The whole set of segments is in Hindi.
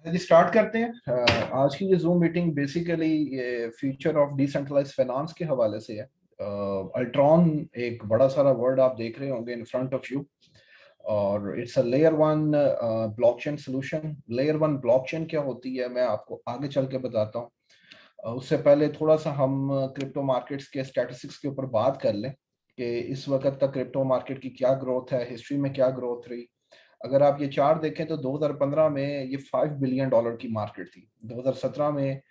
जी स्टार्ट करते हैं। आज की ये जूम मीटिंग बेसिकली ये फ्यूचर ऑफ डिसेंट्रलाइज्ड फाइनेंस के हवाले से है। अल्ट्रॉन एक बड़ा सारा वर्ड आप देख रहे होंगे इन फ्रंट ऑफ यू, और it's a layer one blockchain solution. Layer one blockchain क्या होती है मैं आपको आगे चल के बताता हूँ। उससे पहले थोड़ा सा हम क्रिप्टो मार्केट्स के स्टैटिस्टिक्स के ऊपर बात कर लें कि इस वक्त तक क्रिप्टो मार्केट की क्या ग्रोथ है, हिस्ट्री में क्या ग्रोथ रही। अगर आप ये चार्ट देखें तो 2015 में ये $5 बिलियन की मार्केट थी। 2017 में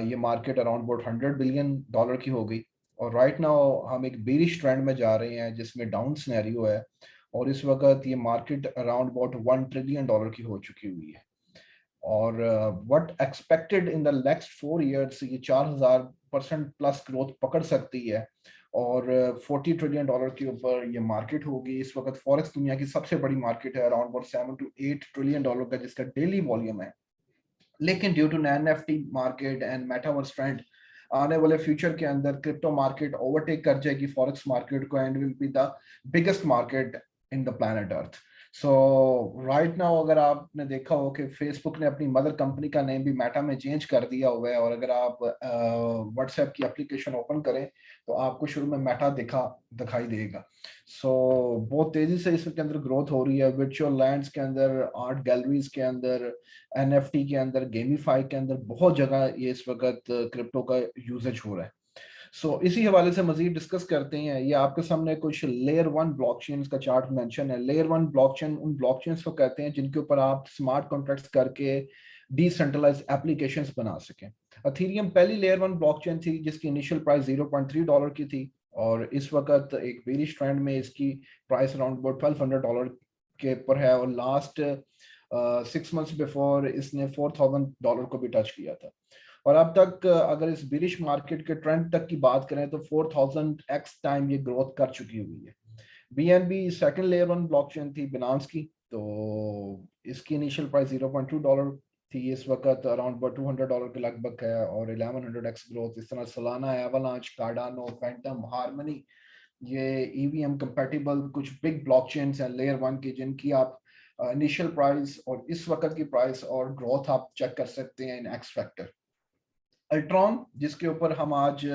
ये मार्केट अराउंड अबाउट $100 बिलियन की हो गई, और राइट नाउ हम एक बेरिश ट्रेंड में जा रहे हैं जिसमें डाउन सिनेरियो है, और इस वक्त ये मार्केट अराउंड अबाउट $1 ट्रिलियन की हो चुकी हुई है। और what expected in the next 4 years ये 4000% प्लस ग्रोथ पकड़ सकती है, और $40 ट्रिलियन के ऊपर ये मार्केट होगी। इस वक्त फॉरेक्स दुनिया की सबसे बड़ी मार्केट है, अराउंड अबाउट $7 to $8 ट्रिलियन का जिसका डेली वॉल्यूम है। लेकिन due to NFT market and metaverse trend, आने वाले फ्यूचर के अंदर क्रिप्टो मार्केट ओवरटेक कर जाएगी फॉरेक्स मार्केट को and will be the biggest market in the planet earth. So right now अगर आपने देखा हो कि फेसबुक ने अपनी मदर कंपनी का नेम भी मेटा में चेंज कर दिया हुआ है, और अगर आप व्हाट्सएप की एप्लीकेशन ओपन करें तो आपको शुरू में मेटा दिखाई देगा। सो बहुत तेजी से इसके अंदर ग्रोथ हो रही है, वर्चुअल लैंड्स के अंदर, आर्ट गैलरीज के अंदर, एनएफटी के अंदर, गेमीफाई के अंदर, बहुत जगह ये इस वक्त क्रिप्टो का यूजेज हो रहा है। इसी हवाले से मजीद डिस्कस करते हैं। ये आपके सामने कुछ लेयर वन ब्लॉकचेन का चार्ट मेंशन है। लेयर वन ब्लॉकचेन उन ब्लॉकचेन को कहते हैं जिनके ऊपर आप स्मार्ट कॉन्ट्रैक्ट्स करके डिसेंट्रलाइज्ड एप्लीकेशंस बना सकें। अथीरियम पहली लेयर वन ब्लॉकचेन थी जिसकी इनिशियल प्राइस $0.3 की थी, और इस वक्त एक बेरिश ट्रेंड में इसकी प्राइस अराउंड अबाउट $1200 के ऊपर है, और लास्ट 6 मंथ्स बिफोर इसने $4000 को भी टच किया था। और अब तक अगर इस बिरिश मार्केट के ट्रेंड तक की बात करें तो 4000x टाइम ये ग्रोथ कर चुकी हुई है। BNB second layer one blockchain थी बिनांस की, तो इसकी इनिशियल प्राइस $0.2 थी, इस वक्त अराउंड $200 के लगभग है, और 1100x ग्रोथ। इस तरह Solana, avalanche, Cardano, Phantom, harmony, ये ईवीएम कंपैटिबल कुछ बिग ब्लॉकचेन्स हैं लेयर वन की, जिनकी आप इनिशियल प्राइस और इस वक्त की प्राइस और ग्रोथ आप चेक कर सकते हैं इन एक्स फैक्टर। अल्ट्रॉन जिसके ऊपर हम आज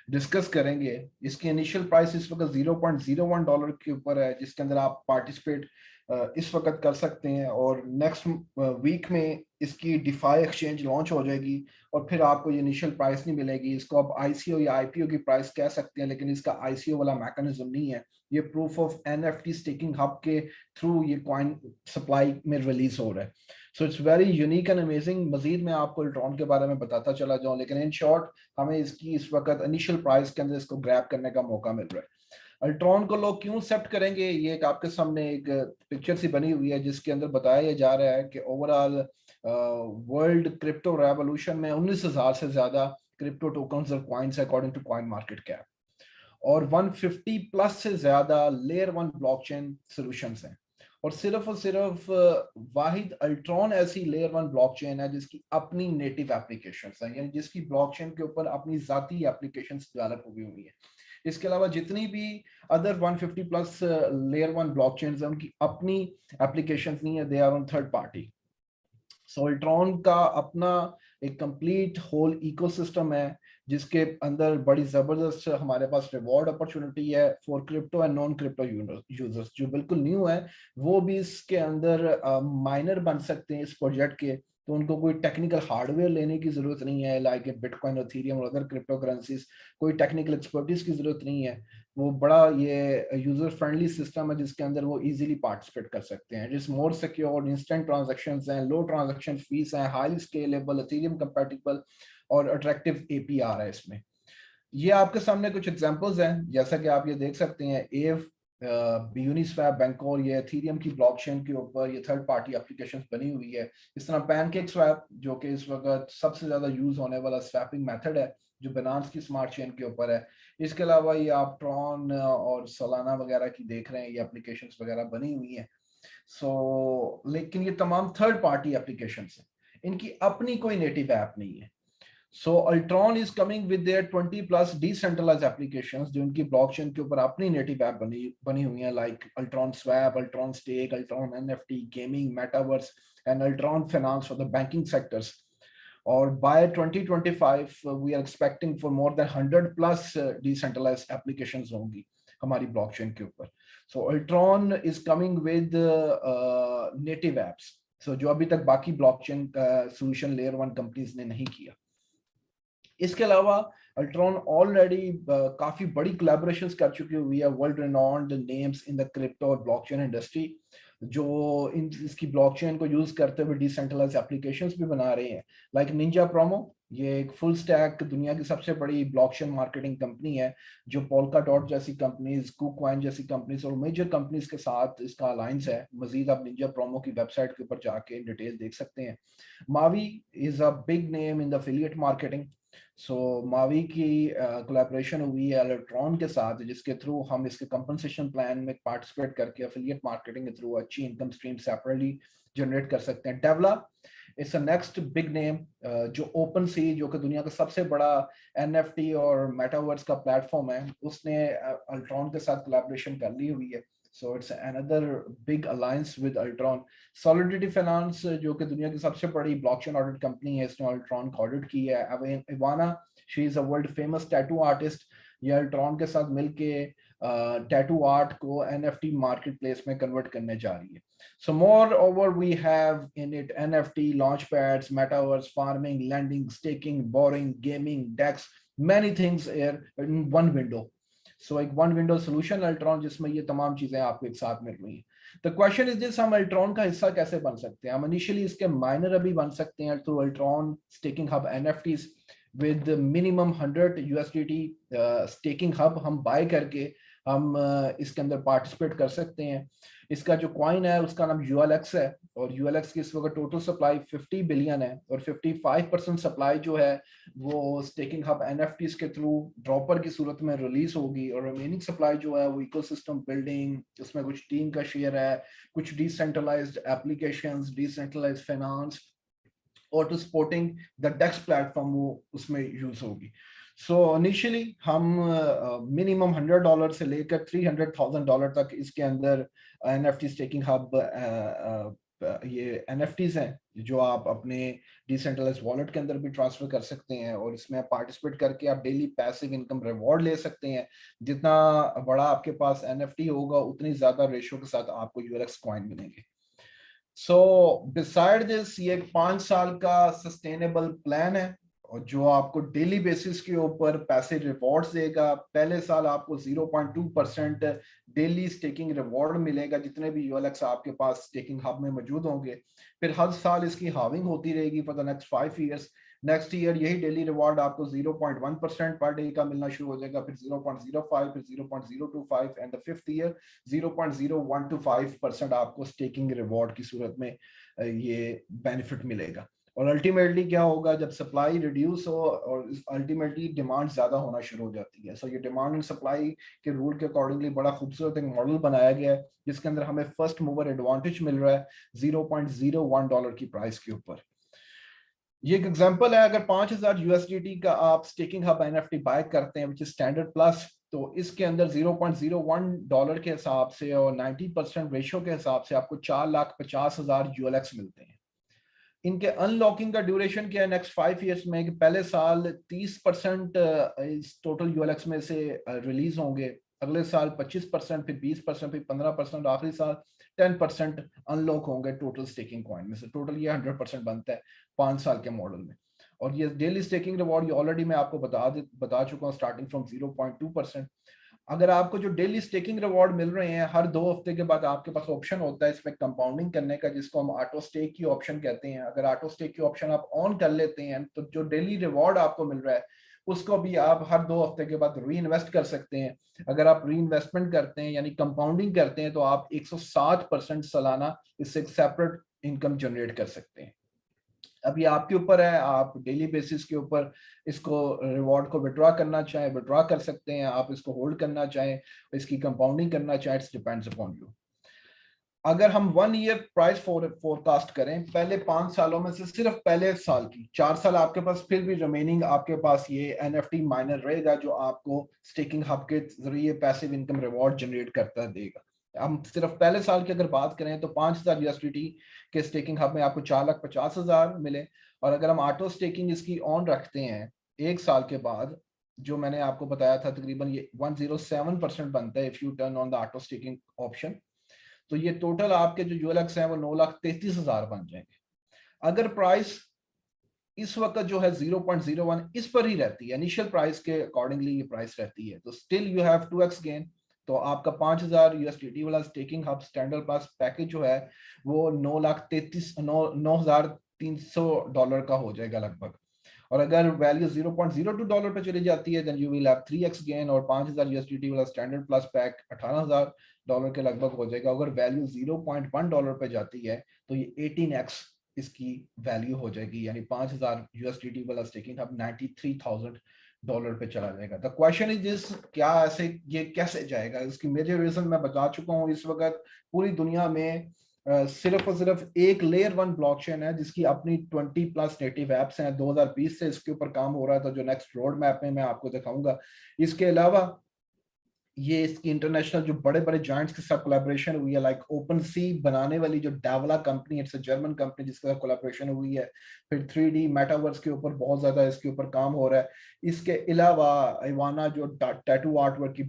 डिस्कस करेंगे, इसकी इनिशियल प्राइस इस वक्त $0.01 के ऊपर है, जिसके अंदर आप पार्टिसिपेट इस वक्त कर सकते हैं, और नेक्स्ट वीक में इसकी डिफाई एक्सचेंज लॉन्च हो जाएगी, और फिर आपको ये इनिशियल प्राइस नहीं मिलेगी। इसको आप आईसीओ या आईपीओ की प्राइस कह सकते हैं, लेकिन इसका आईसीओ वाला मैकेनिज्म नहीं है। ये proof of NFT staking hub के थ्रू ये कॉइन सप्लाई में रिलीज हो रहा है। So it's very unique and amazing. मजीद मैं आपको अल्ट्रॉन के बारे में बताता चला जाऊं, लेकिन इन शॉर्ट हमें इसकी इस वक्त इनिशियल प्राइस के अंदर इसको ग्रैब करने का मौका मिल रहा है। अल्ट्रॉन को लोग क्यों एक्सेप्ट करेंगे, ये एक आपके सामने एक पिक्चर सी बनी हुई है जिसके अंदर बताया जा रहा है कि ओवरऑल वर्ल्ड क्रिप्टो रेवोल्यूशन में 19,000 से ज्यादा क्रिप्टो टोकन्स और coins according to coin market cap, और 150 प्लस से ज्यादा लेयर वन ब्लॉकचेन सॉल्यूशंस हैं। और सिर्फ वाहिद अल्ट्रॉन ऐसी लेयर वन ब्लॉकचेन है जिसकी अपनी नेटिव एप्लीकेशंस हैं, यानी जिसकी ब्लॉकचेन के ऊपर अपनी जाती एप्लीकेशंस डेवलप हुई हुई है। इसके अलावा जितनी भी other 150 plus layer one blockchains हैं उनकी अपनी एप्लीकेशंस नहीं है, they are on third party. Soltron का अपना एक कंप्लीट होल इकोसिस्टम है जिसके अंदर बड़ी जबरदस्त हमारे पास रिवॉर्ड अपॉर्चुनिटी है for crypto and non crypto users. जो बिल्कुल न्यू है वो भी इसके अंदर माइनर बन सकते हैं इस प्रोजेक्ट के, तो उनको कोई टेक्निकल हार्डवेयर लेने की जरूरत नहीं है, लाइक बिटकॉइन, इथेरियम और अदर क्रिप्टो करेंसीज। कोई टेक्निकल एक्सपर्टीज की जरूरत नहीं है। वो बड़ा ये यूजर फ्रेंडली सिस्टम है जिसके अंदर वो इजीली पार्टिसिपेट कर सकते हैं। It's more secure, instant transactions हैं, लो ट्रांजैक्शन फीस हैं, हाई स्केलेबल, इथेरियम कंपैटिबल और अट्रैक्टिव एपीआर है इसमें। ये आपके सामने कुछ एग्जांपल्स हैं, जैसा कि आप ये देख सकते हैं। एव यूनिस्वैप बैंकोर, ये इथेरियम की ब्लॉकचेन के ऊपर ये थर्ड पार्टी एप्लीकेशंस बनी हुई है। इस तरह पैनकेक स्वैप जो कि इस वक्त सबसे ज्यादा यूज होने वाला स्वैपिंग मेथड है जो बिनांस की स्मार्ट चेन के ऊपर है। इसके अलावा ये आप ट्रॉन और सोलाना वगैरह की देख रहे हैं, ये एप्लीकेशंस वगैरह बनी हुई हैं। लेकिन ये तमाम थर्ड पार्टी एप्लीकेशंस हैं, इनकी अपनी कोई नेटिव ऐप नहीं है। So Ultron is coming with their 20+ decentralized applications जो इनकी ब्लॉकचेन के ऊपर अपनी नेटिव ऐप बनी हुई है, like Ultron swap, Ultron stake, Ultron NFT, gaming, metaverse and Ultron finance for the banking sectors. और by 2025 we are expecting for more than 100+ decentralized applications होंगी हमारी ब्लॉकचेन के ऊपर. So Ultron is coming with native apps. So जो अभी तक बाकी ब्लॉकचेन solution layer 1 कंपनीज ने नहीं किया. इसके अलावा अल्ट्रॉन ऑलरेडी काफी बड़ी कोलैबोरेशंस कर चुकी हुई है world renowned names in the crypto और ब्लॉकचेन इंडस्ट्री, जो इसकी ब्लॉकचेन को यूज करते हुए डिसेंट्रलाइज्ड एप्लीकेशंस भी बना रहे हैं, लाइक निंजा प्रोमो. ये एक फुल स्टैक दुनिया की सबसे बड़ी ब्लॉकचेन मार्केटिंग कंपनी है, जो पोल्का डॉट जैसी कंपनीज, कुकवाइन जैसी कंपनीज और मेजर कंपनीज के साथ इसका अलायंस है. मजीद आप निंजा प्रोमो की वेबसाइट के ऊपर जाके डिटेल देख सकते हैं. Mavie is a big name in the affiliate marketing. So Mavie की कोलैबोरेशन हुई है अल्ट्रॉन के साथ, जिसके थ्रू हम इसके कंपनसेशन प्लान में पार्टिसिपेट करके एफिलिएट मार्केटिंग के थ्रू अच्छी इनकम स्ट्रीम सेपरेटली जनरेट कर सकते हैं. Devla it's a next big name, जो ओपन सी, जो कि दुनिया का सबसे बड़ा एनएफटी और मेटावर्स का प्लेटफॉर्म है, उसने अल्ट्रॉन के साथ कोलैबोरेशन कर ली हुई है. So it's another big alliance with Ultron. Solidity Finance जो कि दुनिया की सबसे बड़ी ब्लॉकचेन ऑडिट कंपनी है, इसने Ultron को ऑडिट की है. अब Ivana, she is a world famous tattoo artist, ये Ultron के साथ मिलके टैटू आर्ट को NFT मार्केटप्लेस में कन्वर्ट करने जा रही है. So moreover we have in it NFT, launchpads, metaverse, farming, lending, staking, borrowing, gaming, DEX, many things here in one window. So एक वन विंडो सोल्यूशन अल्ट्रॉन, जिसमें ये तमाम चीजें आपको एक साथ मिल रही हैं. द क्वेश्चन इज दिस, हम अल्ट्रॉन का हिस्सा कैसे बन सकते हैं? हम इनिशियली इसके माइनर अभी बन सकते हैं through Ultron staking hub NFTs with minimum 100 USDT staking hub हम बाय करके हम इसके अंदर पार्टिसिपेट कर सकते हैं. इसका जो कॉइन है उसका नाम यूएलएक्स है, और यूएलएक्स की इस वक्त टोटल सप्लाई 50 बिलियन है, और 55% सप्लाई जो है वो स्टेकिंग हब एनएफटीज के थ्रू ड्रॉपर की सूरत में रिलीज होगी, और रिमेनिंग सप्लाई जो है वो इकोसिस्टम बिल्डिंग, उसमें कुछ टीम का शेयर है, कुछ डिसेंट्रलाइज्ड एप्लीकेशंस, डिसेंट्रलाइज्ड फाइनेंस और to supporting the DEX platform वो उसमें यूज होगी. सो इनिशियली हम मिनिमम $100 से लेकर $300,000 तक इसके अंदर एनएफटी स्टेकिंग हब ये एनएफटीज हैं जो आप अपने डिसेंट्रलाइज्ड वॉलेट के अंदर भी ट्रांसफर कर सकते हैं, और इसमें पार्टिसिपेट करके आप डेली पैसिव इनकम रिवॉर्ड ले सकते हैं. जितना बड़ा आपके पास एनएफटी होगा उतनी ज्यादा रेशो के साथ आपको यूएलएक्स कॉइन मिलेंगे. सो बिसाइड दिस, ये एक 5 साल का सस्टेनेबल प्लान है, और जो आपको डेली बेसिस के ऊपर पैसे रिवॉर्ड्स देगा. पहले साल आपको 0.2% डेली स्टेकिंग रिवॉर्ड मिलेगा जितने भी यूएलएक्स आपके पास स्टेकिंग हब में मौजूद होंगे. फिर हर साल इसकी हाविंग होती रहेगी for the next 5 years. Next year यही डेली रिवॉर्ड आपको 0.1% पर डे का मिलना शुरू हो जाएगा, फिर 0.05, फिर 0.025 एंड द फिफ्थ ईयर 0.0125% आपको स्टेकिंग रिवॉर्ड की सूरत में ये बेनिफिट मिलेगा. और अल्टीमेटली क्या होगा, जब सप्लाई रिड्यूस हो और अल्टीमेटली डिमांड ज्यादा होना शुरू हो जाती है. सो ये डिमांड एंड सप्लाई के रूल के अकॉर्डिंगली बड़ा खूबसूरत एक मॉडल बनाया गया है, जिसके अंदर हमें फर्स्ट मूवर एडवांटेज मिल रहा है $0.01 की प्राइस के ऊपर. ये एक एग्जांपल है, अगर 5000 यूएसडीटी का आप स्टेकिंग हब एनएफटी बाय करते हैं विच इज स्टैंडर्ड प्लस, तो इसके अंदर $0.01 के हिसाब से और 90% रेशियो के हिसाब से आपको 4,50,000 यूएलएक्स मिलते हैं. इनके अनलॉकिंग का ड्यूरेशन क्या है नेक्स्ट 5 ईयर्स में, कि पहले साल 30% इस टोटल यूएलएक्स में से रिलीज होंगे, अगले साल 25%, फिर 20%, फिर 15%, आखिरी साल 10% अनलॉक होंगे टोटल स्टेकिंग कॉइन में से. टोटल ये 100% बनता है 5 साल के मॉडल में. और ये डेली स्टेकिंग रिवॉर्ड ऑलरेडी मैं आपको बता चुका हूँ, स्टार्टिंग फ्रॉम 0.2%. अगर आपको जो डेली स्टेकिंग रिवॉर्ड मिल रहे हैं, हर 2 हफ्ते के बाद आपके पास ऑप्शन होता है इसमें कंपाउंडिंग करने का, जिसको हम ऑटो स्टेक की ऑप्शन कहते हैं. अगर ऑटो स्टेक की ऑप्शन आप ऑन कर लेते हैं तो जो डेली रिवॉर्ड आपको मिल रहा है उसको भी आप हर 2 हफ्ते के बाद री इन्वेस्ट कर सकते हैं. अगर आप री इन्वेस्टमेंट करते हैं यानी कंपाउंडिंग करते हैं तो आप 107% सालाना इससे एक सेपरेट इनकम जनरेट कर सकते हैं. अब ये आपके ऊपर है, आप डेली बेसिस के ऊपर इसको रिवॉर्ड को विड्रॉ करना चाहें विड्रॉ कर सकते हैं, आप इसको होल्ड करना चाहें, इसकी कंपाउंडिंग करना चाहें, इट्स डिपेंड्स अपॉन यू. अगर हम 1 ईयर प्राइस फोरकास्ट करें पहले 5 सालों में से सिर्फ पहले साल की 4 साल आपके पास फिर भी रिमेनिंग आपके पास ये एनएफटी माइनर रहेगा जो आपको स्टेकिंग हब के जरिए पैसिव इनकम रिवॉर्ड जनरेट करता देगा। हम सिर्फ पहले साल की अगर बात करें तो 5,000 यूएसडीटी के स्टेकिंग हब में आपको 4,50,000 मिले। और अगर हम ऑटो स्टेकिंग इसकी ऑन रखते हैं 1 साल के बाद, जो मैंने आपको बताया था तकरीबन ये 107% बनता है if U turn on the auto staking option, तो ये टोटल आपके जो यूएलएक्स हैं वो 9,33,000 बन जाएंगे। अगर प्राइस इस वक्त जो है 0.01 इस पर ही रहती है, इनिशियल प्राइस के अकॉर्डिंगली ये प्राइस रहती है, तो still you have 2x gain. तो आपका 5,000 यूएसडीटी वाला staking hub standard plus package जो है वो 9,33,900 का हो जाएगा लगभग। और अगर वैल्यू $0.02 पे चली जाती है then you will have 3x gain, और 5,000 यूएसडीटी वाला स्टैंडर्ड प्लस पैक $18,000 के लगभग हो जाएगा। अगर वैल्यू $0.1 पे जाती है तो ये 18x इसकी वैल्यू हो जाएगी, यानी 5,000 यूएसडीटी वाला स्टेकिंग हब $93,000 पे चला जाएगा। द क्वेश्चन इज दिस, क्या ऐसे ये कैसे जाएगा? इसकी मेजर रीजन मैं बता चुका हूँ। इस वक्त पूरी दुनिया में सिर्फ और सिर्फ एक लेयर 1 ब्लॉकचेन है जिसकी अपनी 20+ नेटिव एप्स हैं। 2020 से इसके ऊपर काम हो रहा है, तो जो नेक्स्ट रोड मैप में मैं आपको दिखाऊंगा। इसके अलावा ये इसकी इंटरनेशनल जो बड़े बड़े जॉइंट्स के साथ कोलैबोरेशन हुई है, लाइक ओपन सी बनाने वाली जो Davla company, it's a German company जिसके साथ कोलैबोरेशन हुई है। फिर 3D मेटावर्स के ऊपर बहुत ज्यादा इसके ऊपर काम हो रहा है। इसके अलावा इवाना जो टैटू आर्ट वर्क की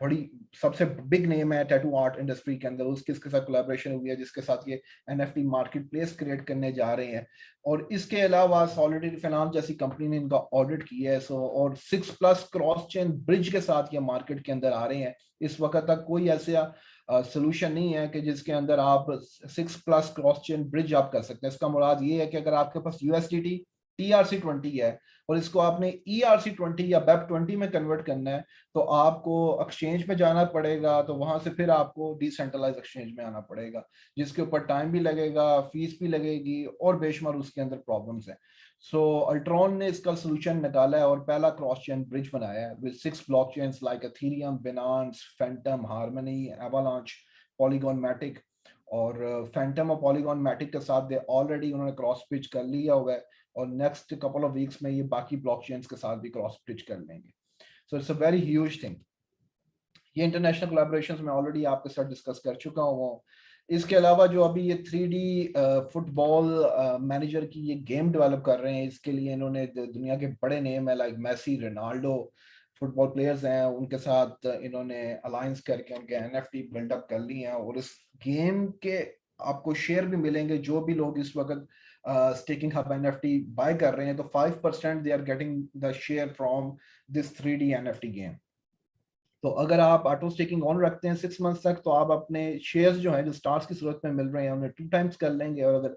बड़ी सबसे बिग नेम है टैटू आर्ट इंडस्ट्री के अंदर, उसके इसके साथ कोलैबोरेशन हुई है जिसके साथ ये एनएफटी मार्केट प्लेस क्रिएट करने जा रहे हैं। और इसके अलावा सॉलिडरी फाइनेंस जैसी कंपनी ने इनका ऑडिट किया है। सो और 6+ क्रॉस चेन ब्रिज के साथ ये मार्केट के अंदर आ रहे हैं। इस वक्त तक कोई ऐसा सोल्यूशन नहीं है कि जिसके अंदर आप 6+ क्रॉस चेन ब्रिज आप कर सकते हैं। इसका मुराद ये है कि अगर आपके पास यूएसडीटी TRC20 है और इसको आपने ERC20 या BEP20 में कन्वर्ट करना है, तो आपको एक्सचेंज में जाना पड़ेगा, तो वहां से फिर आपको डिसेंट्रलाइज एक्सचेंज में आना पड़ेगा, जिसके ऊपर टाइम भी लगेगा, फीस भी लगेगी और बेशुमार उसके अंदर प्रॉब्लम्स है। सो अल्ट्रॉन ने इसका सोल्यूशन निकाला है और पहला क्रॉस चेन ब्रिज बनाया है with 6 blockchains like Ethereum, Binance, Fantom, Harmony, Avalanche, Polygon Matic. और फैंटम और पॉलीगॉन मैटिक के साथ दे ऑलरेडी उन्होंने क्रॉस ब्रिज कर लिया हुआ है, और नेक्स्ट कपल ऑफ वीक्स में ये बाकी ब्लॉकचेन्स के साथ भी क्रॉस ब्रिज कर लेंगे। So it's a very huge thing. ये इंटरनेशनल कोलैबोरेशंस मैं ऑलरेडी आपके साथ डिस्कस कर चुका हूँ। इसके अलावा जो अभी ये 3D फुटबॉल मैनेजर की ये गेम डेवलप कर रहे हैं, इसके लिए इन्होंने दुनिया के बड़े नेम है like Messi, Ronaldo, football players हैं, उनके साथ इन्होंने अलायंस करके उनके एनएफटी बिल्डअप कर लिए हैं। और इस गेम के आपको शेयर भी मिलेंगे। जो भी लोग इस वक्त स्टेकिंग हब एनएफटी बाय कर रहे हैं, तो 5% they are getting the share from this 3D NFT game. तो अगर आप ऑटो स्टेकिंग ऑन रखते हैं 6 मंथ्स तक, तो आप अपने शेयर्स जो हैं जो स्टार्स की सूरत में मिल रहे हैं उन्हें 2 टाइम्स कर लेंगे। और अगर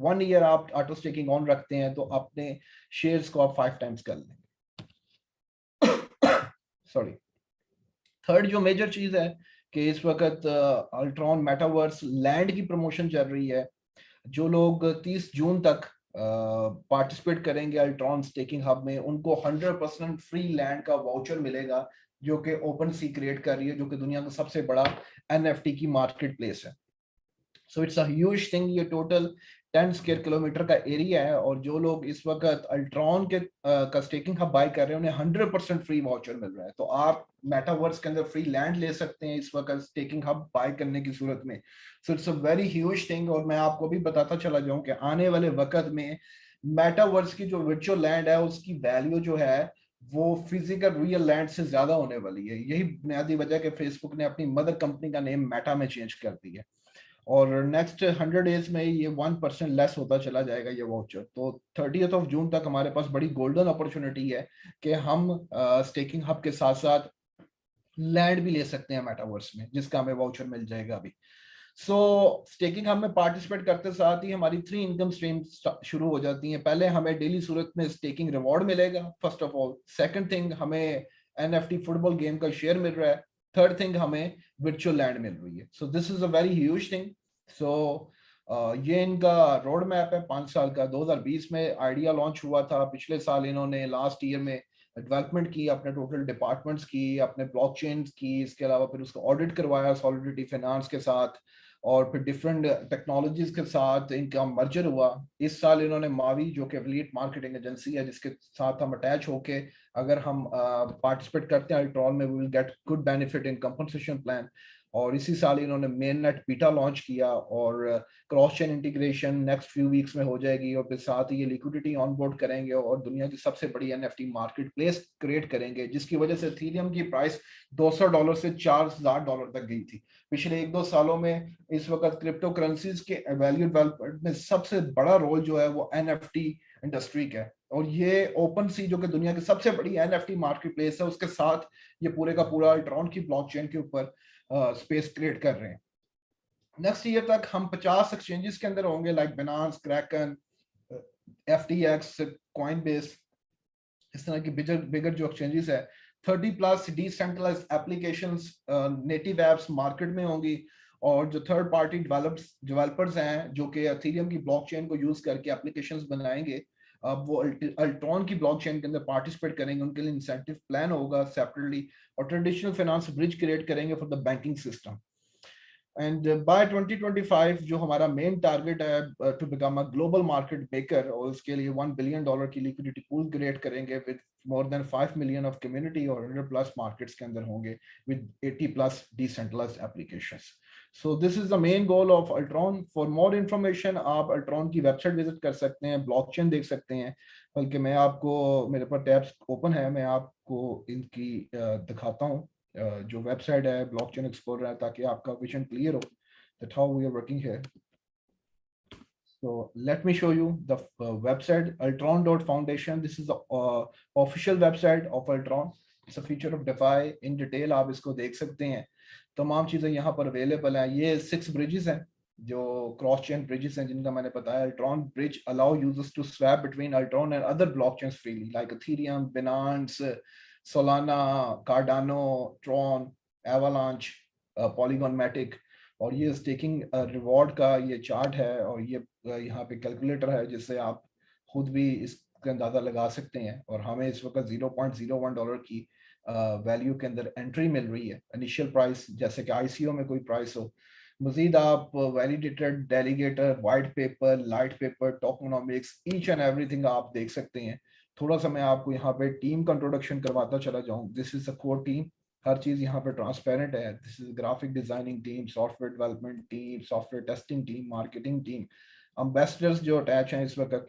1 ईयर आप ऑटो स्टेकिंग ऑन रखते हैं तो अपने शेयर्स को आप 5 टाइम्स कर लेंगे। सॉरी। थर्ड जो मेजर चीज है कि इस वक्त अल्ट्रॉन मेटावर्स लैंड की प्रमोशन चल रही है। जो लोग 30 जून तक पार्टिसिपेट करेंगे अल्ट्रॉन स्टेकिंग हब में, उनको 100% फ्री लैंड का वाउचर मिलेगा, जो कि ओपन सी क्रिएट कर रही है, जो कि दुनिया का सबसे बड़ा एनएफटी की मार्केट प्लेस है। So it's a huge thing. ये टोटल 10 स्क्वायर किलोमीटर का एरिया है, और जो लोग इस वक्त अल्ट्रॉन के का स्टेकिंग हब बाय कर रहे हैं उन्हें 100% फ्री वाउचर मिल रहा है। तो आप मेटावर्स के अंदर फ्री लैंड ले सकते हैं इस वक्त स्टेकिंग हब बाय करने की सूरत में। So it's a very huge thing. और मैं आपको भी बताता चला जाऊं कि आने वाले वक्त में मेटावर्स की जो वर्चुअल लैंड है उसकी वैल्यू जो है वो फिजिकल रियल लैंड से ज्यादा होने वाली है। यही बुनियादी वजह कि फेसबुक ने अपनी मदर कंपनी का नेम मेटा में चेंज कर दिया, और नेक्स्ट 100 डेज में ये 1% लेस होता चला जाएगा ये वाउचर। तो 30 जून तक हमारे पास बड़ी गोल्डन अपॉर्चुनिटी है कि हम स्टेकिंग हब के साथ साथ लैंड भी ले सकते हैं मेटावर्स में, जिसका हमें वाउचर मिल जाएगा अभी। सो स्टेकिंग हब में पार्टिसिपेट करते साथ ही हमारी 3 इनकम स्ट्रीम शुरू हो जाती हैं। पहले हमें डेली सूरत में स्टेकिंग रिवॉर्ड मिलेगा first of all. Second thing, हमें एनएफटी फुटबॉल गेम का शेयर मिल रहा है। थर्ड थिंग, हमें वर्चुअल लैंड मिल रही है। So this is a very huge thing. So ये इनका रोड मैप है 5 साल का। 2020 में आइडिया लॉन्च हुआ था। पिछले साल इन्होंने लास्ट ईयर में डेवलपमेंट की, अपने टोटल डिपार्टमेंट्स की, अपने ब्लॉकचेन की, इसके अलावा फिर उसका ऑडिट करवाया सॉलिडिटी फाइनेंस के साथ। और फिर डिफरेंट टेक्नोलॉजीज के साथ इनका मर्जर हुआ। इस साल इन्होंने मावी, जो कि एफिलिएट मार्केटिंग एजेंसी है जिसके साथ हम अटैच होके अगर हम पार्टिसिपेट करते हैं अल्ट्रॉन में, we will get good benefit in compensation plan. और इसी साल इन्होंने मेन नेट बीटा लॉन्च किया और cross chain integration next few weeks में हो जाएगी, और फिर साथ ही ये लिक्विडिटी ऑन बोर्ड करेंगे और दुनिया की सबसे बड़ी एनएफटी मार्केट प्लेस क्रिएट करेंगे, जिसकी वजह से इथेरियम की प्राइस $200 से $4000 तक गई थी पिछले 1-2 सालों में। इस वक्त क्रिप्टो करेंसीज के वैल्यू डेवलपमेंट में सबसे बड़ा रोल जो है वो एनएफटी इंडस्ट्री का है। और ये ओपन सी, जो कि दुनिया की सबसे बड़ी एनएफटी मार्केट प्लेस है, उसके साथ ये पूरे का पूरा अल्ट्रॉन की ब्लॉकचेन के ऊपर स्पेस क्रिएट कर रहे हैं। नेक्स्ट ईयर तक हम 50 एक्सचेंजेस के अंदर होंगे, like Binance, Kraken, FTX, Coinbase, इस तरह की बिगर बिगर जो एक्सचेंजेस है। 30+ decentralised applications, native apps market में होंगी, और जो थर्ड पार्टी डेवलपर्स हैं जो कि एथेरियम की ब्लॉकचेन को यूज करके एप्लीकेशंस बनाएंगे, अब वो अल्ट्रॉन की ब्लॉकचेन के अंदर पार्टिसिपेट करेंगे। उनके लिए इंसेंटिव प्लान होगा सेपरेटली, और ट्रेडिशनल फाइनेंस ब्रिज क्रिएट करेंगे for the banking system. And by 2025 जो हमारा मेन टारगेट है to become a global market maker, और उसके लिए $1 बिलियन की लिक्विडिटी पूल क्रिएट करेंगे with more than 5 million of community, और 100+ मार्केट्स के अंदर होंगे with 80+ decentralised applications. So this is the main goal of Ultron. For more information आप अल्ट्रॉन की वेबसाइट विजिट कर सकते हैं, ब्लॉकचेन देख सकते हैं। बल्कि मैं आपको, मेरे पास टैब्स ओपन है, मैं आपको इनकी दिखाता हूँ जो वेबसाइट है ब्लॉकचेन एक्सप्लोरर है, ताकि आपका विजन क्लियर हो that how we are working here. So let me show you the website altron.foundation. This is the official website of Altron. It's a feature of DeFi. In detail आप इसको देख सकते हैं, तमाम चीजें यहाँ पर अवेलेबल हैं। ये 6 ब्रिजेस हैं जो क्रॉस चेन ब्रिजेस हैं जिनका मैंने बताया। Altron bridge allow users to swap between Altron and other blockchains freely like Ethereum, Binance, Solana, Cardano, Tron, Avalanche, Polygon Matic। और ये स्टेकिंग रिवॉर्ड का ये चार्ट है, और ये यहाँ पे कैलकुलेटर है जिससे आप खुद भी इसका अंदाजा लगा सकते हैं। और हमें इस वक्त $0.01 की वैल्यू के अंदर एंट्री मिल रही है, इनिशियल प्राइस, जैसे कि आईसीओ में कोई प्राइस हो। मजीद आप validated, delegator, white paper, light paper, tokenomics, each and everything आप देख सकते हैं। थोड़ा सा मैं आपको यहाँ पे टीम का इंट्रोडक्शन करवाता चला जाऊँ। This is a core team, हर चीज यहाँ पे ट्रांसपेरेंट है। This is graphic designing team, software development team, software testing team, marketing team, ambassadors जो अटैच हैं इस वक्त।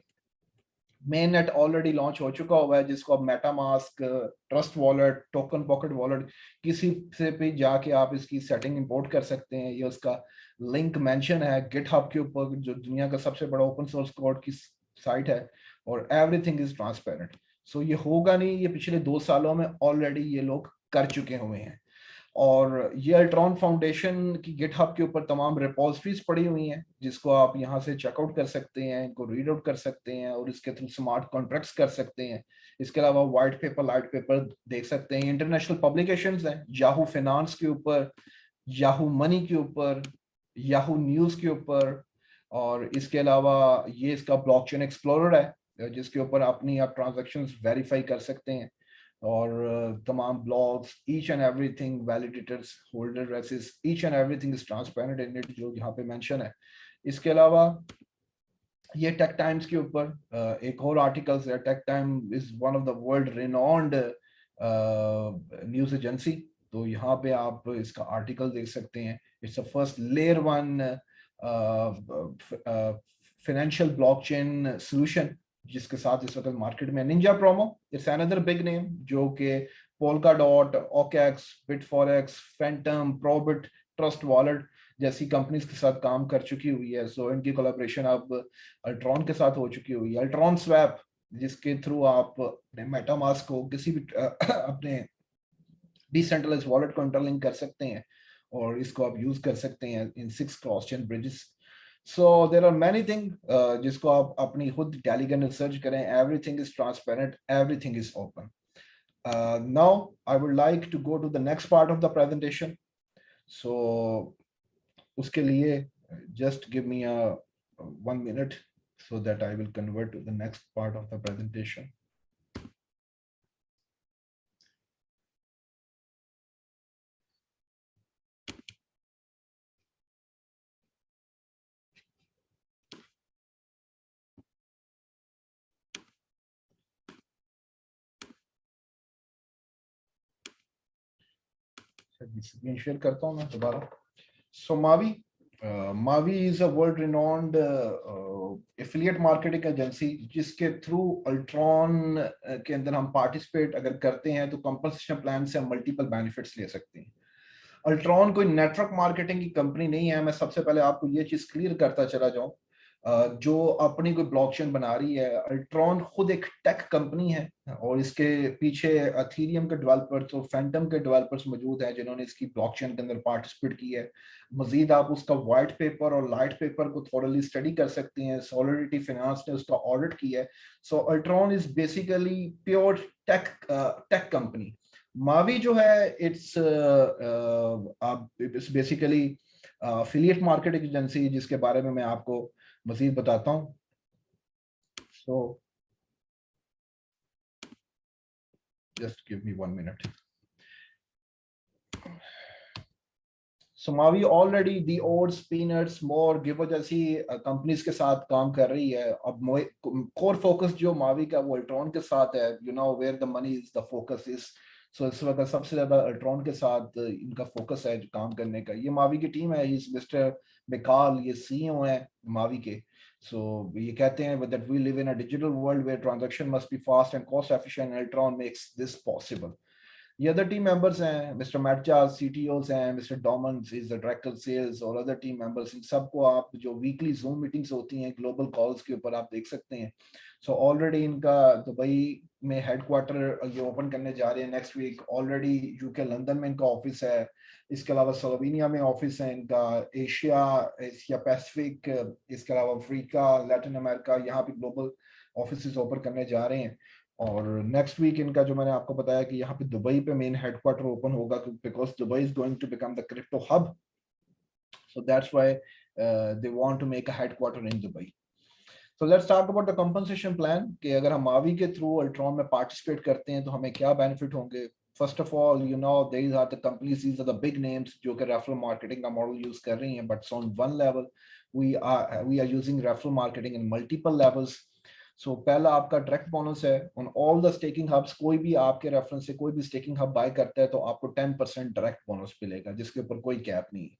मेन नेट ऑलरेडी लॉन्च हो चुका हुआ है जिसको आप MetaMask, trust wallet, token pocket wallet, किसी से भी जाके आप इसकी सेटिंग इंपोर्ट कर सकते हैं। ये उसका लिंक मेंशन है गिटहब के ऊपर, जो दुनिया का सबसे बड़ा ओपन सोर्स कोड की साइट है, और एवरीथिंग इज ट्रांसपेरेंट। सो ये होगा नहीं, ये पिछले 2 सालों में ऑलरेडी ये लोग कर चुके हुए हैं। और ये अल्ट्रॉन फाउंडेशन की गिटहब के ऊपर तमाम रिपोजिटरीज पड़ी हुई हैं जिसको आप यहाँ से चेकआउट कर सकते हैं, इनको रीड आउट कर सकते हैं, और इसके थ्रू स्मार्ट कॉन्ट्रैक्ट्स कर सकते हैं। इसके अलावा व्हाइट पेपर, लाइट पेपर देख सकते हैं। इंटरनेशनल पब्लिकेशंस हैं याहू फाइनेंस के ऊपर, याहू मनी के ऊपर, याहू न्यूज के ऊपर, और इसके अलावा ये इसका ब्लॉकचेन एक्सप्लोरर है जिसके ऊपर अपनी आप ट्रांजैक्शंस वेरीफाई कर सकते हैं। और तमाम blogs, each and everything, validators, holder addresses, each and everything is transparent in it, जो यहाँ पे मेंशन है। इसके अलावा ये टेक टाइम्स के ऊपर एक और आर्टिकल्स है। Tech time is one of the world renowned news agency, तो यहाँ पे आप इसका आर्टिकल देख सकते हैं। It's a first layer 1 financial blockchain solution, जिसके साथ इस वक्त मार्केट में Ninja Promo, it's another big name, जो कि Polkadot, OKX, Bitforex, Fantom, ProBit, Trust Wallet जैसी कंपनीज के साथ काम कर चुकी हुई है। सो इनकी कोलैबोरेशन अब अल्ट्रॉन के साथ हो चुकी हुई है। अल्ट्रॉन स्वैप, जिसके थ्रू आप अपने मेटामास्क को किसी भी अपने डिसेंट्रलाइज्ड वॉलेट को इंटरलिंक कर सकते हैं, और इसको आप यूज कर सकते हैं इन 6 cross chain bridges. So there are many thing जिसको आप अपनी खुद टेलीग्राम में सर्च करें। Everything is transparent, everything is open. Now I would like to go to the next part of the presentation. So उसके लिए just give me a 1 minute so that I will convert to the next part of the presentation. Screen share करता हूँ मैं दोबारा। So Mavie, Mavie is a world renowned affiliate marketing agency, जिसके थ्रू अल्ट्रॉन के अंदर हम पार्टिसिपेट अगर करते हैं तो कंपनसेशन प्लान से हम मल्टीपल बेनिफिट्स ले सकते हैं। अल्ट्रॉन कोई नेटवर्क मार्केटिंग की कंपनी नहीं है, मैं सबसे पहले आपको ये चीज क्लियर करता चला जाऊं। जो अपनी कोई ब्लॉकचेन बना रही है, अल्ट्रॉन खुद एक टेक कंपनी है और इसके पीछे अथीरियम के डेवलपर्स और फैंटम के डेवलपर्स मौजूद हैं जिन्होंने इसकी ब्लॉकचेन के अंदर पार्टिसिपेट की है। मजीद आप उसका वाइट पेपर और लाइट पेपर को थोड़ी स्टडी कर सकते हैं, सॉलिडिटी फाइनेंस ने उसका ऑडिट किया है। So Ultron is basically pure tech tech company. Mavie जो है it's basically affiliate marketing agency, जिसके बारे में मैं आपको मजीद बताता हूँ। So just give me 1 minute. So Mavie already the Oats, Peanuts, More, Givo जैसी कंपनीज के साथ काम कर रही है। अब कोर फोकस जो मावी का वो अल्ट्रॉन के साथ है, you know where the money is the focus is. So इस वक्त सबसे ज्यादा अल्ट्रॉन के साथ इनका फोकस है जो काम करने का। ये मावी की टीम है, इस मिस्टर बेकाल ये सीईओ है मावी के। सो ये कहते हैं that we live in a digital world where transaction must be fast and cost efficient, Ultron makes this possible. ये अदर टीम मेंबर्स हैं, मिस्टर मैटचा सीटीओस हैं, Mr Domens is the director sales और अदर टीम मेंबर्स। इन सबको आप जो वीकली जूम मीटिंग्स होती हैं ग्लोबल कॉल्स के ऊपर आप देख सकते हैं। सो ऑलरेडी इनका दुबई में हेडक्वार्टर ये ओपन करने जा रहे हैं next week. Already UK London में इनका ऑफिस है। इसके अलावा स्लोवेनिया में ऑफिस है इनका। एशिया, एशिया पैसिफिक, इसके अलावा अफ्रीका, लैटिन अमेरिका, यहाँ पे ग्लोबल ऑफिस ओपन करने जा रहे हैं। और नेक्स्ट वीक इनका जो मैंने आपको बताया कि यहाँ पे दुबई पे मेन हेडक्वार्टर ओपन होगा, because Dubai is going to become the crypto hub. So that's why they want to make a headquarter in Dubai. So let's talk about the compensation plan कि अगर हम मावी के थ्रू अल्ट्रॉन में पार्टिसिपेट करते हैं तो हमें क्या बेनिफिट होंगे। First of all, you know these are the companies, these are the big names जो कि रेफरल मार्केटिंग का मॉडल यूज कर रही हैं, but on one level we are using referral marketing in multiple levels. So पहला आपका डायरेक्ट बोनस है on all the staking hubs. कोई भी आपके रेफरेंस से कोई भी स्टेकिंग हब बाय करता है तो आपको 10% डायरेक्ट बोनस मिलेगा, जिसके ऊपर कोई कैप नहीं है।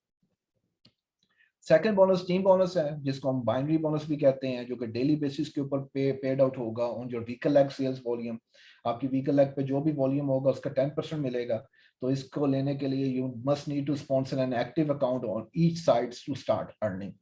सेकंड बोनस टीम बोनस है, जिसको हम बाइनरी बोनस भी कहते हैं, जो कि डेली बेसिस के ऊपर पेड आउट होगा on your vehicle leg sales volume. आपकी व्हीकल लेग पे जो भी वॉल्यूम होगा उसका 10% मिलेगा। तो इसको लेने के लिए you must need to sponsor an active account on each sides to start earning.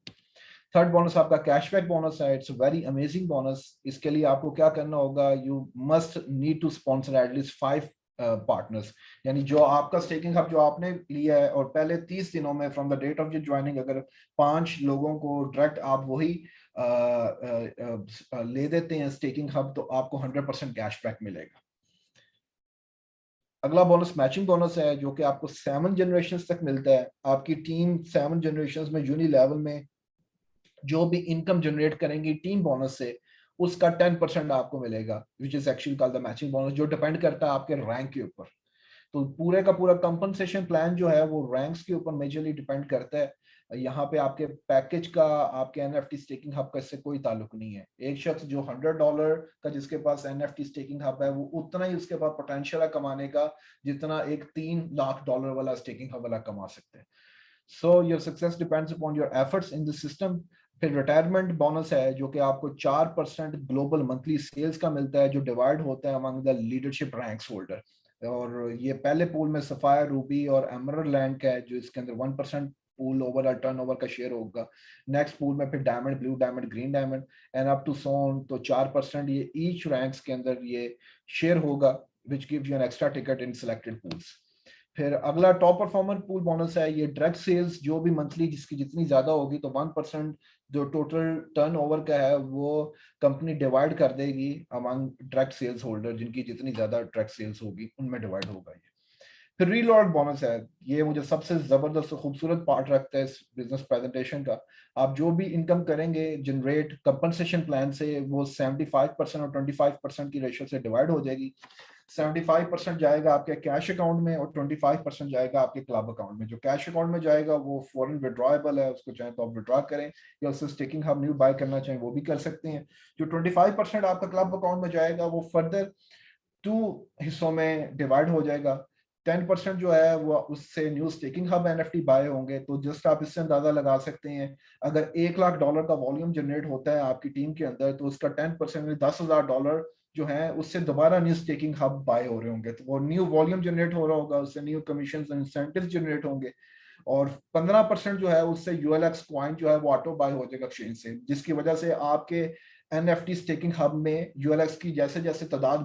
Third bonus आपका कैशबैक बोनस है। It's very amazing bonus. इसके लिए आपको क्या करना होगा, you must need to sponsor at least 5 partners. यानी जो आपका स्टेकिंग हब जो आपने लिया है और पहले 30 दिनों में from the date of your joining अगर 5 लोगों को डायरेक्ट आप वही ले देते हैं स्टेकिंग हब, तो आपको 100% कैशबैक मिलेगा। अगला बोनस मैचिंग बोनस है, जो कि आपको 7 जनरेशन तक मिलता है। आपकी टीम 7 जनरेशन में यूनी लेवल में जो भी इनकम जनरेट करेंगी टीम बोनस से, उसका 10% आपको मिलेगा, which is actually called the matching bonus, जो डिपेंड करता है आपके रैंक के ऊपर। तो पूरे का पूरा कंपनसेशन प्लान जो है वो रैंक्स के ऊपर मेजरली डिपेंड करता है। यहाँ पे आपके पैकेज का, आपके एनएफटी स्टेकिंग हब का इससे कोई ताल्लुक नहीं है। एक शख्स जो $100 का जिसके पास एनएफटी स्टेकिंग हब है, वो उतना ही उसके पास पोटेंशियल है कमाने का जितना एक $3 लाख वाला स्टेकिंग हब वाला कमा सकते हैं। So your success depends upon your efforts in the system. फिर रिटायरमेंट बोनस है, जो कि आपको 4% ग्लोबल मंथली सेल्स का मिलता है, जो डिवाइड होता है among the leadership ranks holder. और ये पहले पूल में सफायर, रूबी और एमरल्ड लैंड का है, जो इसके अंदर 1% पूल ओवरऑल टर्नओवर का शेयर होगा। नेक्स्ट पूल में फिर diamond, blue diamond, green diamond and up to sun, तो 4% ये ईच रैंक्स के अंदर ये शेयर होगा, which gives you an extra ticket in selected pools. फिर अगला टॉप परफॉर्मर पूल बोनस है। ये डायरेक्ट सेल्स जो भी मंथली जिसकी जितनी ज्यादा होगी, तो 1% जो टोटल टर्नओवर का है वो कंपनी डिवाइड कर देगी अमंग डायरेक्ट सेल्स होल्डर, जिनकी जितनी ज्यादा डायरेक्ट सेल्स होगी उनमें डिवाइड होगा ये। फिर रीलॉर्ड बोनस है। ये मुझे सबसे जबरदस्त खूबसूरत पार्ट रखता है इस बिजनेस प्रेजेंटेशन का। आप जो भी इनकम करेंगे जनरेट कंपनसेशन प्लान से, वो 75% और 25% की रेशियो से डिवाइड हो जाएगी। 75% जाएगा आपके कैश अकाउंट में और 25% जाएगा आपके क्लब अकाउंट में। जो कैश अकाउंट में जाएगा वो फॉरन विड्रॉएबल है, उसको चाहे तो आप विड्रॉ करें या उससे स्टेकिंग हब न्यू बाय करना चाहें वो भी कर सकते हैं। जो 25% आपका क्लब अकाउंट में जाएगा वो फर्दर 2 हिस्सों में डिवाइड हो जाएगा। 10% जो है वो उससे new staking hub NFT buy होंगे। तो जस्ट आप इससे अंदाजा लगा सकते हैं, अगर $1 लाख का वॉल्यूम जनरेट होता है आपकी टीम के अंदर, तो उसका 10% में $10,000 जो है उससे दोबारा न्यू स्टेकिंग हब बाय हो रहे होंगे। तो वो न्यू वॉल्यूम जनरेट हो रहा होगा, उससे न्यू कमीशन इंसेंटिव जनरेट होंगे, और 15% जो है उससे यूएलएक्स कॉइन जो है वो ऑटो बाय हो जाएगा एक्सचेंज से, जिसकी वजह से आपके एनएफटी स्टेकिंग हब में यूएलएक्स की जैसे जैसे तादाद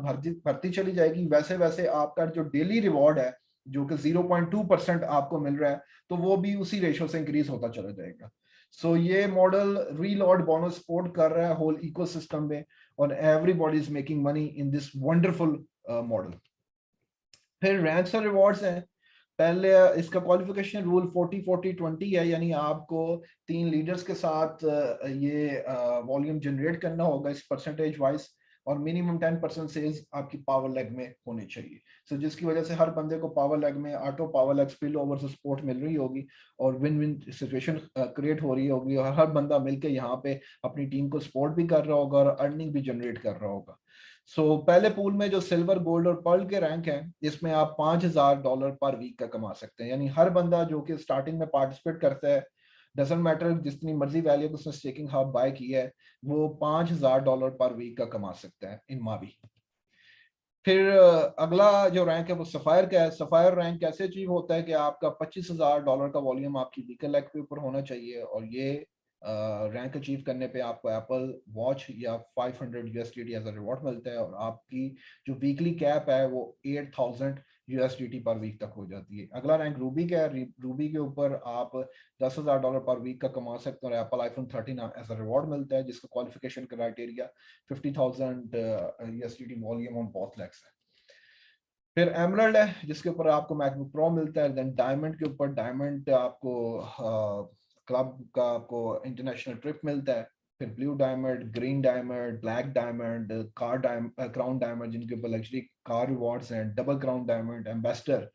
बढ़ती चली जाएगी, वैसे वैसे आपका जो डेली रिवॉर्ड है जो कि 0.2% आपको मिल रहा है, तो वो भी उसी रेशो से इंक्रीज होता चला जाएगा। सो ये मॉडल रीलॉर्ड बोनस सपोर्ट कर रहा है होल इकोसिस्टम में, और everybody is making money in this wonderful model. फिर रैंक्स और रिवॉर्ड्स हैं। पहले इसका क्वालिफिकेशन रूल 40-40-20 है, यानी आपको 3 लीडर्स के साथ ये वॉल्यूम जनरेट करना होगा इस परसेंटेज वाइज, और मिनिमम 10% सेल्स आपकी पावर लेग में होनी चाहिए। सो जिसकी वजह से हर बंदे को पावर लेग में auto power leg spill over से सपोर्ट मिल रही होगी, और विन विन सिचुएशन क्रिएट हो रही होगी, और हर बंदा मिलकर यहाँ पे अपनी टीम को सपोर्ट भी कर रहा होगा और अर्निंग भी जनरेट कर रहा होगा। सो पहले पूल में जो सिल्वर, गोल्ड और पर्ल के रैंक हैं, इसमें आप $5,000 पर वीक का कमा सकते हैं। यानी हर बंदा जो कि स्टार्टिंग में पार्टिसिपेट करता है, डजंट मैटर जितनी मर्जी वैल्यू उसने स्टेकिंग हब बाय की है, वो $5,000 पर वीक का कमा सकता है इन मावी। फिर अगला जो रैंक है वो सफायर का है। सफायर रैंक कैसे अचीव होता है कि आपका $25,000 का वॉल्यूम आपकी वीकल लेग के ऊपर होना चाहिए, और ये रैंक अचीव करने पे आपको एप्पल वॉच या 500 USDT एज अ रिवॉर्ड मिलता है, और आपकी जो वीकली कैप है वो 8,000 USDT पर वीक तक हो जाती है। अगला रैंक रूबी का है। रूबी के ऊपर आप $10,000 पर वीक का कमा सकते हैं, और Apple iPhone 13 as a reward मिलता है, जिसका qualification criteria 50,000 USDT volume on both legs है। फिर एमरल्ड है जिसके ऊपर आपको मैकबुक प्रो मिलता है। देन डायमंड के ऊपर डायमंड आपको क्लब का आपको इंटरनेशनल ट्रिप मिलता है। फिर blue diamond, green diamond, black diamond, car diamond, crown diamond जिनके ऊपर लग्जरी कार रिवॉर्ड्स हैं, डबल क्राउन डायमंड, एम्बेसडर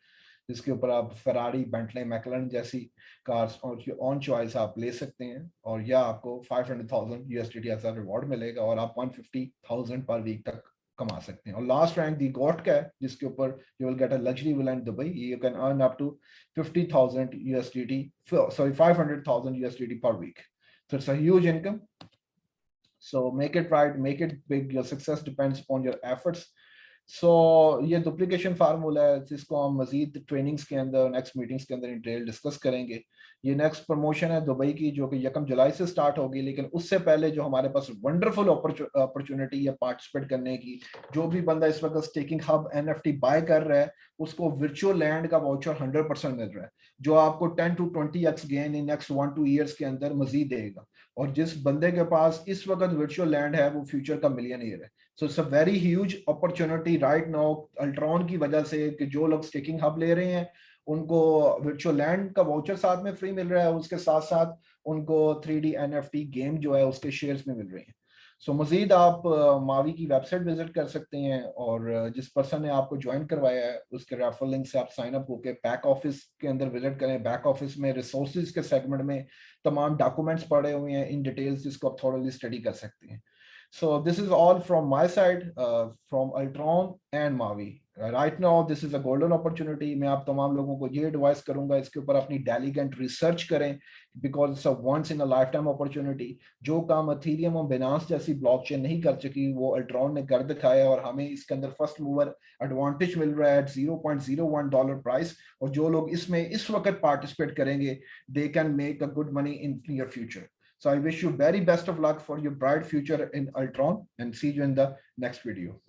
जिसके ऊपर आप फरारी, बेंटले, मैकलैरेन जैसी कार्स और ऑन चॉइस आप ले सकते हैं, और यह आपको 500,000 USDT ऐसा रिवॉर्ड मिलेगा, और आप 150,000 पर वीक तक कमा सकते हैं। और लास्ट रैंक दी गॉट का है जिसके ऊपर you will get a luxury villa in Dubai, you can earn up to 50,000 USDT, sorry 500,000 USDT per week. So it's a huge income. So make it right, make it big. Your success depends upon your efforts. सो ये डुप्लीकेशन फार्मूला है जिसको हम मजीद ट्रेनिंग्स के अंदर, नेक्स्ट मीटिंग्स के अंदर डिटेल डिस्कस करेंगे। ये नेक्स्ट प्रमोशन है दुबई की जो कि 1 जुलाई से स्टार्ट होगी, लेकिन उससे पहले जो हमारे पास वंडरफुल अपॉर्चुनिटी है पार्टिसिपेट करने की, जो भी बंदा इस वक्त स्टेकिंग हब एनएफटी बाय कर रहा है उसको वर्चुअल लैंड का वाउचर 100% मिल रहा है, जो आपको 10 to 20x gain in next 1-2 years के अंदर मजीद देगा। और जिस बंदे के पास इस वक्त वर्चुअल लैंड है वो फ्यूचर का मिलियनियर है। So it's a very huge opportunity right now Ultron की वजह से, कि जो लोग स्टेकिंग हब ले रहे हैं उनको वर्चुअल लैंड का वाउचर साथ में फ्री मिल रहा है, उसके साथ साथ उनको 3D NFT गेम जो है उसके शेयर्स में मिल रहे हैं। सो मजीद आप मावी की वेबसाइट विजिट कर सकते हैं, और जिस पर्सन ने आपको ज्वाइन करवाया है उसके रेफरल लिंक से आप साइन अप होकर बैक ऑफिस के अंदर विजिट करें। बैक ऑफिस में रिसोर्सेज के सेगमेंट में तमाम डॉक्यूमेंट्स पड़े हुए हैं इन डिटेल्स, जिसको आप थोड़ा स्टडी कर सकते हैं। So this is all from my side, from Altron and Mavi. Right now, this is a golden opportunity. मैं आप तमाम लोगों को ये एडवाइस करूंगा इसके ऊपर अपनी डेलीगेंट रिसर्च करें, because it's a once in a lifetime opportunity. जो काम Ethereum और Binance जैसी ब्लॉकचेन नहीं कर सकी वो Altron ने कर दिखाया, और हमें इसके अंदर फर्स्ट मूवर एडवांटेज मिल रहा है at $0.01 प्राइस। और जो लोग इसमें इस वक्त पार्टिसिपेट करेंगे, they can make a good money in near future. So I wish you very best of luck for your bright future in Altron, and see you in the next video.